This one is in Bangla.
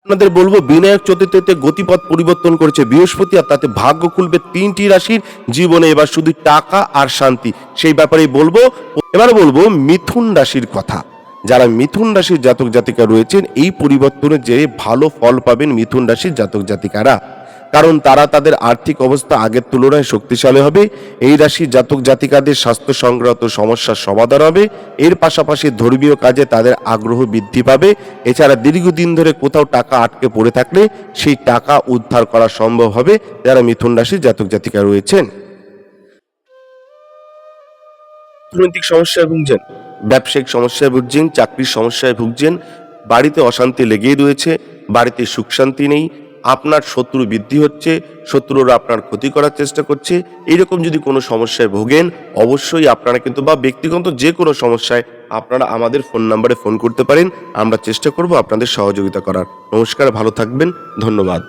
আপনাদের বলবো বিনায়ক চতুর্থীতে গতিপথ পরিবর্তন করেছে বৃহস্পতি, আর তাতে ভাগ্য খুলবে 3টি রাশির জীবনে। এবার শুধু টাকা আর শান্তি, সেই ব্যাপারেই বলবো। এবার বলবো মিথুন রাশির কথা। যারা মিথুন রাশির জাতক জাতিকা রয়েছেন, এই পরিবর্তনের জেরে ভালো ফল পাবেন মিথুন রাশির জাতক জাতিকারা, কারণ তারা তাদের আর্থিক অবস্থা আগের তুলনায় শক্তিশালী হবে। এই রাশির জাতক জাতিকাদের স্বাস্থ্য সংক্রান্ত সমস্যার সমাধান হবে। এর পাশাপাশি ধর্মীয় কাজে তাদের আগ্রহ বৃদ্ধি পাবে। এছাড়া দীর্ঘদিন ধরে কোথাও টাকা আটকে পড়ে থাকলে সেই টাকা উদ্ধার করা সম্ভব হবে যারা মিথুন রাশির জাতক জাতিকা রয়েছেন। অর্থনৈতিক সমস্যায় ভুগছেন, ব্যবসায়িক সমস্যায় ভুগছেন, চাকরির সমস্যায় ভুগছেন, বাড়িতে অশান্তি লেগেই রয়েছে, বাড়িতে সুখ শান্তি নেই, আপনার শত্রু বৃদ্ধি হচ্ছে, শত্রুরা আপনার ক্ষতি করার চেষ্টা করছে, এইরকম যদি কোনো সমস্যায় ভোগেন, অবশ্যই আপনারা কিন্তু বা ব্যক্তিগত যে কোনো সমস্যায় আপনারা আমাদের ফোন নাম্বারে ফোন করতে পারেন। আমরা চেষ্টা করব আপনাদের সহযোগিতা করার। নমস্কার, ভালো থাকবেন, ধন্যবাদ।